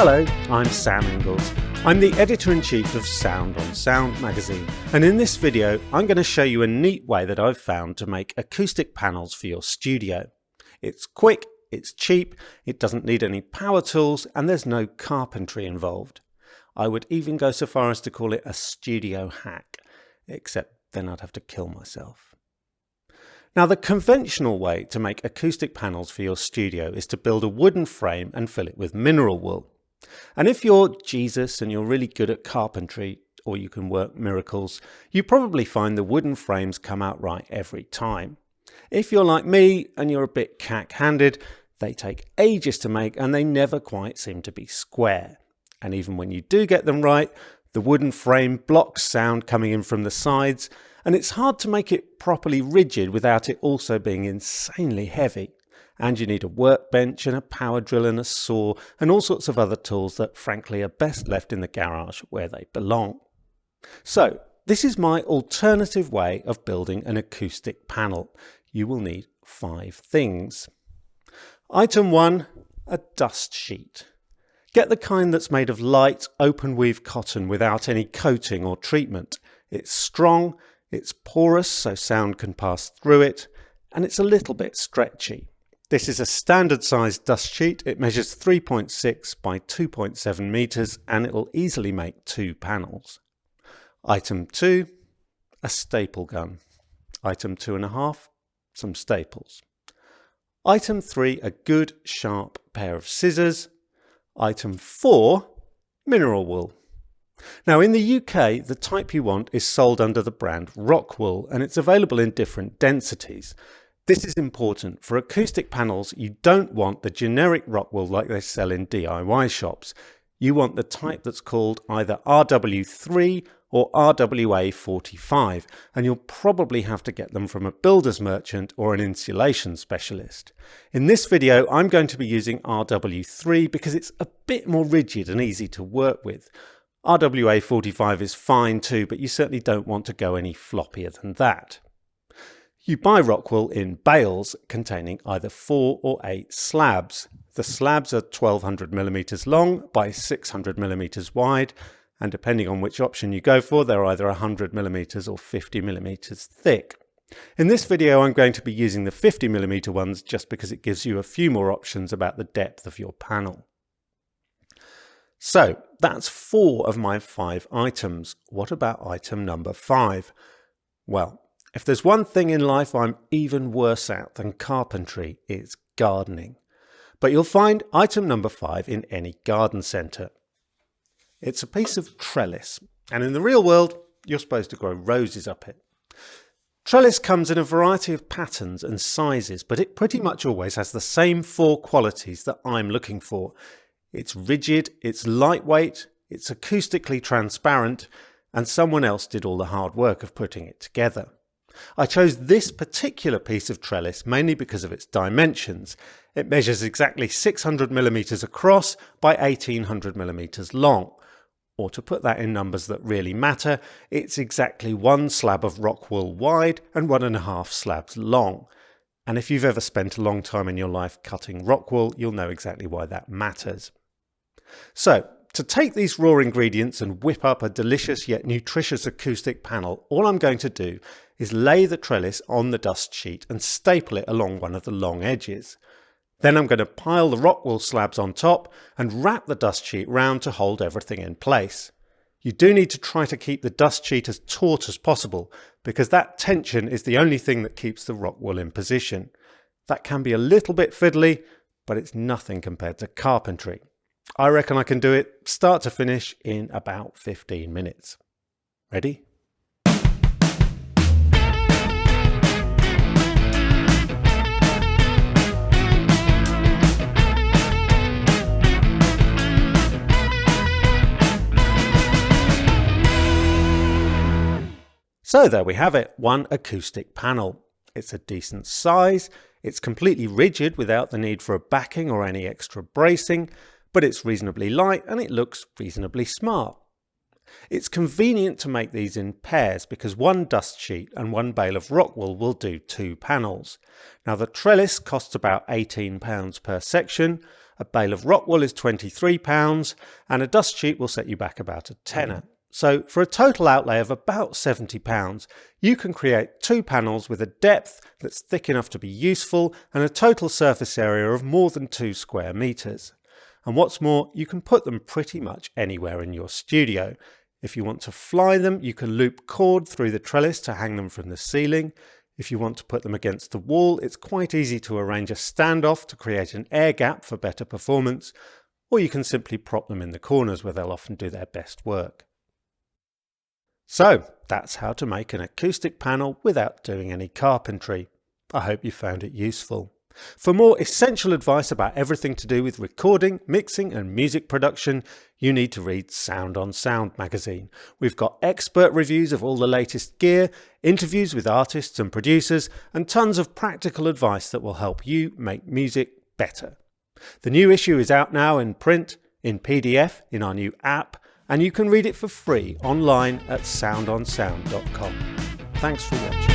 Hello, I'm Sam Inglis. I'm the editor-in-chief of Sound on Sound magazine, and in this video I'm going to show you a neat way that I've found to make acoustic panels for your studio. It's quick, it's cheap, it doesn't need any power tools, and there's no carpentry involved. I would even go so far as to call it a studio hack, except then I'd have to kill myself. Now, the conventional way to make acoustic panels for your studio is to build a wooden frame and fill it with mineral wool. And if you're Jesus and you're really good at carpentry, or you can work miracles, you probably find the wooden frames come out right every time. If you're like me and you're a bit cack-handed, they take ages to make and they never quite seem to be square. And even when you do get them right, the wooden frame blocks sound coming in from the sides, and it's hard to make it properly rigid without it also being insanely heavy. And you need a workbench and a power drill and a saw and all sorts of other tools that frankly are best left in the garage where they belong. So this is my alternative way of building an acoustic panel. You will need 5 things. Item 1, a dust sheet. Get the kind that's made of light, open weave cotton without any coating or treatment. It's strong, it's porous so sound can pass through it, and it's a little bit stretchy. This is a standard sized dust sheet. It measures 3.6 by 2.7 meters and it will easily make 2 panels. Item 2, a staple gun. Item 2.5, some staples. Item 3, a good sharp pair of scissors. Item 4, mineral wool. Now in the UK, the type you want is sold under the brand Rockwool and it's available in different densities. This is important. For acoustic panels, you don't want the generic Rockwool like they sell in DIY shops. You want the type that's called either RW3 or RWA45, and you'll probably have to get them from a builder's merchant or an insulation specialist. In this video, I'm going to be using RW3 because it's a bit more rigid and easy to work with. RWA45 is fine too, but you certainly don't want to go any floppier than that. You buy Rockwool in bales containing either 4 or 8 slabs. The slabs are 1200 millimeters long by 600 millimeters wide, and depending on which option you go for, they're either 100 millimeters or 50 millimeters thick. In this video, I'm going to be using the 50 millimeter ones just because it gives you a few more options about the depth of your panel. So that's 4 of my 5 items. What about item number 5? Well, if there's one thing in life I'm even worse at than carpentry, it's gardening. But you'll find item number 5 in any garden centre. It's a piece of trellis, and in the real world, you're supposed to grow roses up it. Trellis comes in a variety of patterns and sizes, but it pretty much always has the same 4 qualities that I'm looking for. It's rigid, it's lightweight, it's acoustically transparent, and someone else did all the hard work of putting it together. I chose this particular piece of trellis mainly because of its dimensions. It measures exactly 600 millimeters across by 1800 millimeters long. Or to put that in numbers that really matter, it's exactly 1 slab of Rockwool wide and 1.5 slabs long. And if you've ever spent a long time in your life cutting Rockwool, you'll know exactly why that matters. So, to take these raw ingredients and whip up a delicious yet nutritious acoustic panel, all I'm going to do is lay the trellis on the dust sheet and staple it along one of the long edges. Then I'm going to pile the Rockwool slabs on top and wrap the dust sheet round to hold everything in place. You do need to try to keep the dust sheet as taut as possible because that tension is the only thing that keeps the Rockwool in position. That can be a little bit fiddly, but it's nothing compared to carpentry. I reckon I can do it start to finish in about 15 minutes. Ready? So there we have it, one acoustic panel. It's a decent size, it's completely rigid without the need for a backing or any extra bracing, but it's reasonably light and it looks reasonably smart. It's convenient to make these in pairs because one dust sheet and one bale of Rockwool will do 2 panels. Now the trellis costs about £18 per section, A bale of Rockwool is £23, and a dust sheet will set you back about a tenner. So for a total outlay of about £70, you can create 2 panels with a depth that's thick enough to be useful and a total surface area of more than 2 square metres. And what's more, you can put them pretty much anywhere in your studio. If you want to fly them, you can loop cord through the trellis to hang them from the ceiling. If you want to put them against the wall, it's quite easy to arrange a standoff to create an air gap for better performance, or you can simply prop them in the corners where they'll often do their best work. So that's how to make an acoustic panel without doing any carpentry. I hope you found it useful. For more essential advice about everything to do with recording, mixing and music production, you need to read Sound on Sound magazine. We've got expert reviews of all the latest gear, interviews with artists and producers, and tons of practical advice that will help you make music better. The new issue is out now in print, in PDF, in our new app, and you can read it for free online at soundonsound.com. Thanks for watching.